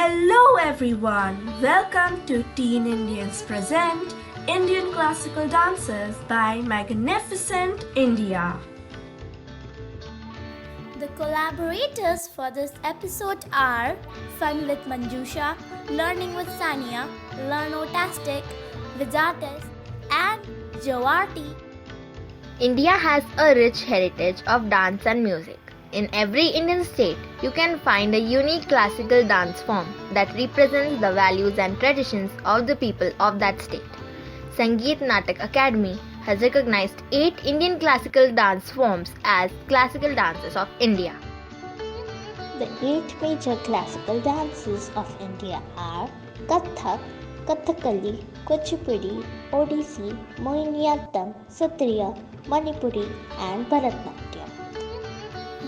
Hello everyone, welcome to Teen Indians present Indian Classical Dances by Magnificent India. The collaborators for this episode are FunwithManjusha, Learning with Sania, Learnotastic, Wizartist and JoArty. India has a rich heritage of dance and music. In every Indian state, you can find a unique classical dance form that represents the values and traditions of the people of that state. Sangeet Natak Academy has recognized 8 Indian classical dance forms as classical dances of India. The 8 major classical dances of India are Kathak, Kathakali, Kuchipudi, Odissi, Mohinitka, Satri, Manipuri and Bharatanatyam.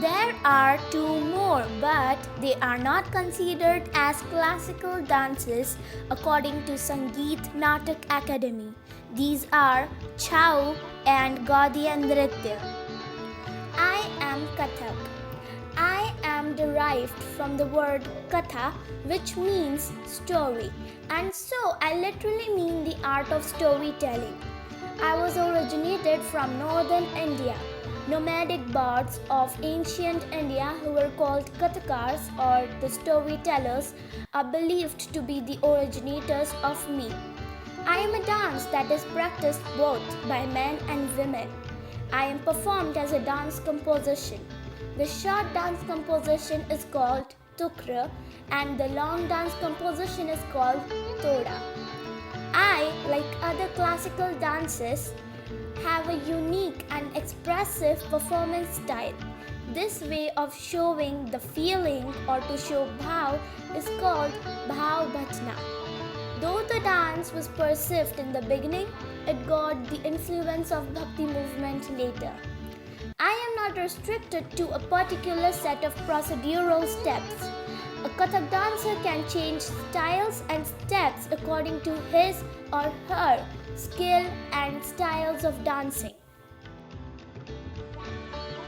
There are 2 more, but they are not considered as classical dances according to Sangeet Natak Academy. These are Chau and Gaudiya Nritya. I am Kathak. I am derived from the word Katha, which means story, and so I literally mean the art of storytelling. I was originated from northern India. Nomadic bards of ancient India who were called Kathakars or the storytellers are believed to be the originators of me. I am a dance that is practiced both by men and women. I am performed as a dance composition. The short dance composition is called Tukra and the long dance composition is called Toda. I, like other classical dances, have a unique and expressive performance style. This way of showing the feeling or to show bhav is called bhav bhajna. Though the dance was perceived in the beginning, it got the influence of bhakti movement later. I am not restricted to a particular set of procedural steps. A Kathak dancer can change styles and steps according to his or her skill and styles of dancing.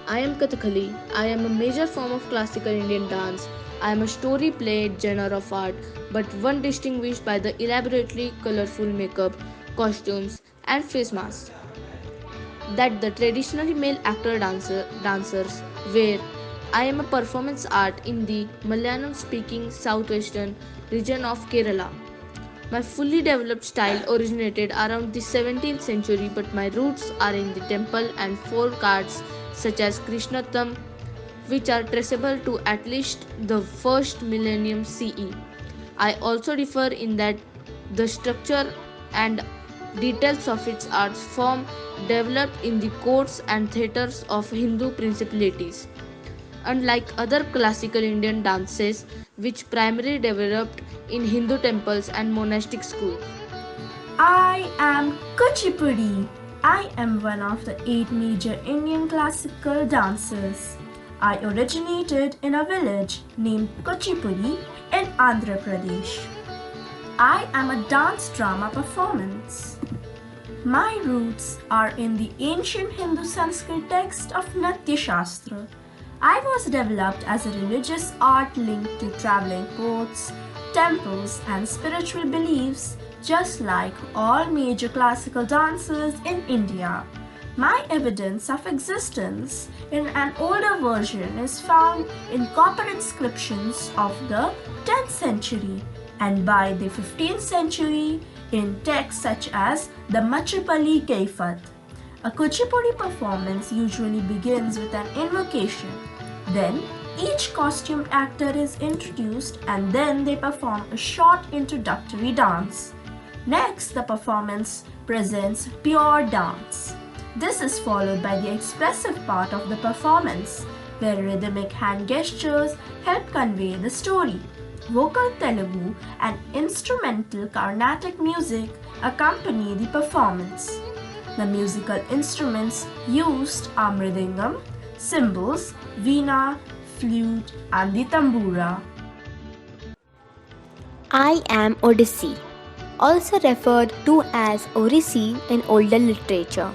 I am Kathakali. I am a major form of classical Indian dance. I am a story play genre of art, but one distinguished by the elaborately colorful makeup, costumes, and face masks that the traditionally male dancers wear. I am a performance art in the Malayalam-speaking southwestern region of Kerala. My fully developed style originated around the 17th century, but my roots are in the temple and folk arts such as Krishnatam, which are traceable to at least the first millennium CE. I also differ in that the structure and details of its art form developed in the courts and theatres of Hindu principalities. Unlike other classical Indian dances, which primarily developed in Hindu temples and monastic schools. I am Kuchipudi. I am one of the 8 major Indian classical dances. I originated in a village named Kuchipudi in Andhra Pradesh. I am a dance drama performance. My roots are in the ancient Hindu Sanskrit text of Natya Shastra. I was developed as a religious art linked to traveling courts, temples, and spiritual beliefs, just like all major classical dances in India. My evidence of existence in an older version is found in copper inscriptions of the 10th century and by the 15th century in texts such as the Machipalli Kaifat. A Kuchipudi performance usually begins with an invocation. Then, each costumed actor is introduced and then they perform a short introductory dance. Next, the performance presents pure dance. This is followed by the expressive part of the performance, where rhythmic hand gestures help convey the story. Vocal Telugu and instrumental Carnatic music accompany the performance. The musical instruments used are mridangam, cymbals, veena, flute, and the tambura. I am Odissi, also referred to as Orisi in older literature.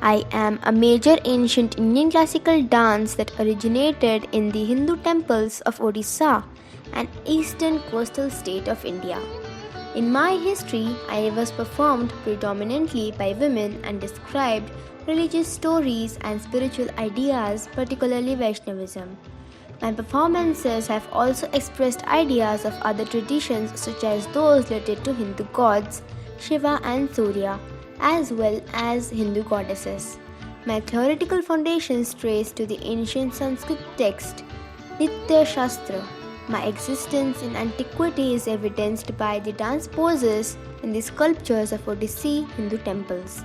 I am a major ancient Indian classical dance that originated in the Hindu temples of Odisha an eastern coastal state of India. In my history, I was performed predominantly by women and described religious stories and spiritual ideas, particularly Vaishnavism. My performances have also expressed ideas of other traditions such as those related to Hindu gods, Shiva and Surya, as well as Hindu goddesses. My theoretical foundations trace to the ancient Sanskrit text Nitya Shastra. My existence in antiquity is evidenced by the dance poses in the sculptures of Odissi Hindu temples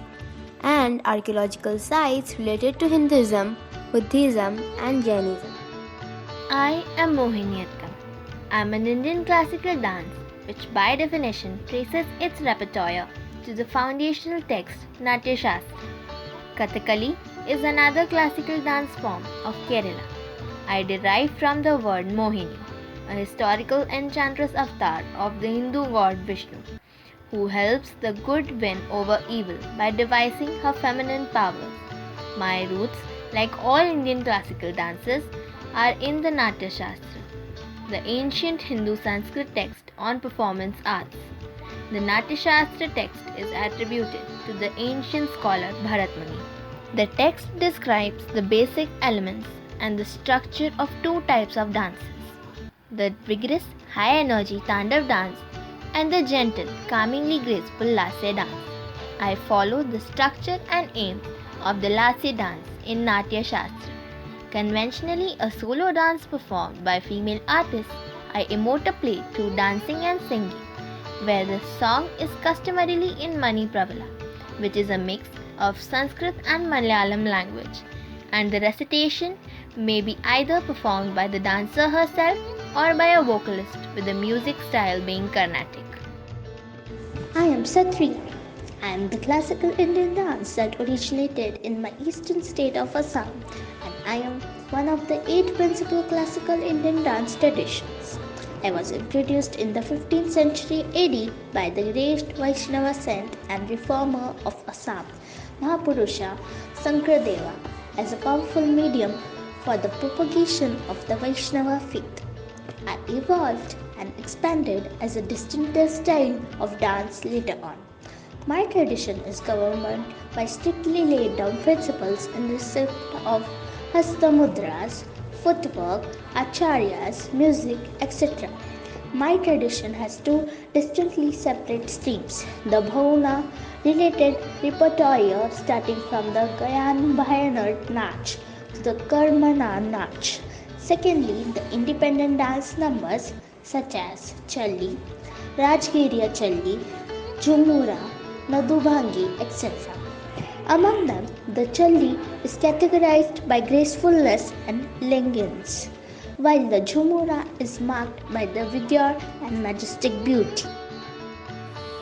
and archaeological sites related to Hinduism, Buddhism and Jainism. I am Mohinitka. I am an Indian classical dance which by definition traces its repertoire to the foundational text Natya Shastra. Kathakali is another classical dance form of Kerala. I derive from the word Mohini, a historical enchantress avatar of the Hindu god Vishnu, who helps the good win over evil by devising her feminine powers. My roots, like all Indian classical dances, are in the Natya Shastra, the ancient Hindu Sanskrit text on performance arts. The Natya Shastra text is attributed to the ancient scholar Bharatmuni. The text describes the basic elements and the structure of two types of dances: the vigorous, high-energy Tandav dance and the gentle, calmingly graceful Lasya dance. I follow the structure and aim of the Lasya dance in Natya Shastra. Conventionally a solo dance performed by female artists, I emote a play through dancing and singing, where the song is customarily in Mani Pravala, which is a mix of Sanskrit and Malayalam language, and the recitation may be either performed by the dancer herself or by a vocalist, with the music style being Carnatic. I am Satri. I am the classical Indian dance that originated in my eastern state of Assam, and I am one of the 8 principal classical Indian dance traditions. I was introduced in the 15th century AD by the great Vaishnava saint and reformer of Assam, Mahapurusha Sankradeva, as a powerful medium for the propagation of the Vaishnava faith. I evolved and expanded as a distinctive style of dance later on. My tradition is governed by strictly laid down principles in respect of hastamudras, footwork, acharyas, music, etc. My tradition has 2 distinctly separate streams: the Bhauna related repertoire starting from the Gayan Bhayanar Nach to the Karmana Nach. Secondly, the independent dance numbers such as Challi, Rajgiriya Challi, Jhumura, Nadubhangi, etc. Among them, the Challi is categorized by gracefulness and elegance, while the Jhumura is marked by the vigor and majestic beauty.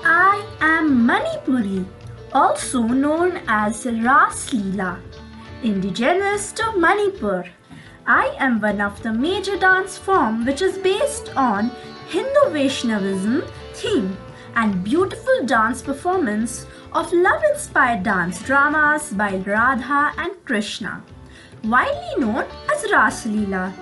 I am Manipuri, also known as Raslila, indigenous to Manipur. I am one of the major dance form which is based on Hindu Vaishnavism theme and beautiful dance performance of love-inspired dance dramas by Radha and Krishna, widely known as Raslila.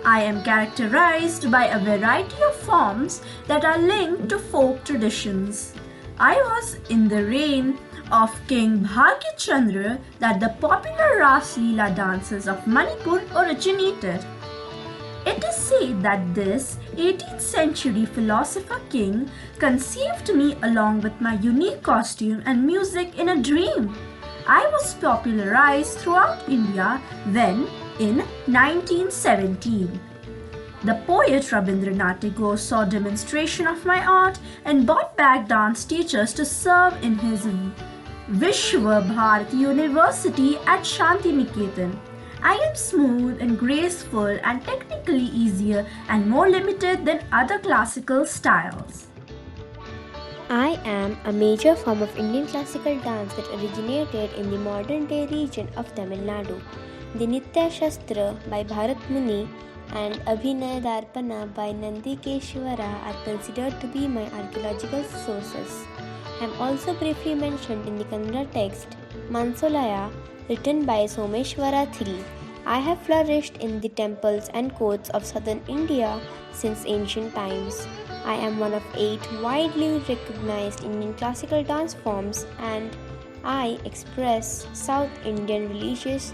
I am characterized by a variety of forms that are linked to folk traditions. I was in the reign of King Bhagyachandra that the popular Raslila dances of Manipur originated. It is said that this 18th century philosopher king conceived me along with my unique costume and music in a dream. I was popularized throughout India when in 1917. The poet Rabindranath Tagore saw demonstration of my art and brought back dance teachers to serve in his Vishwa Bharati University at Shantiniketan. I am smooth and graceful and technically easier and more limited than other classical styles. I am a major form of Indian classical dance that originated in the modern-day region of Tamil Nadu. The Nitya Shastra by Bharat Muni and Abhinaya Darpana by Nandikeshwara are considered to be my archaeological sources. I am also briefly mentioned in the Kannada text Mansolaya, written by Someshwara III, I have flourished in the temples and courts of southern India since ancient times. I am one of 8 widely recognized Indian classical dance forms, and I express South Indian religious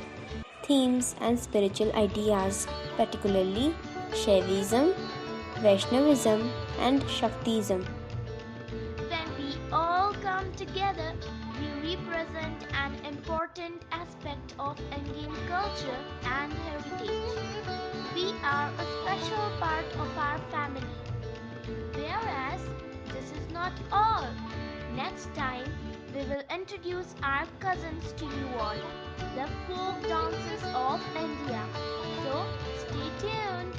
themes and spiritual ideas, particularly Shaivism, Vaishnavism, and Shaktism. When we all come together, we represent an important aspect of Indian culture and heritage. We are a special part of our family. Whereas, this is not all. Next time, we will introduce our cousins to you all, the folk dances of India. So, stay tuned.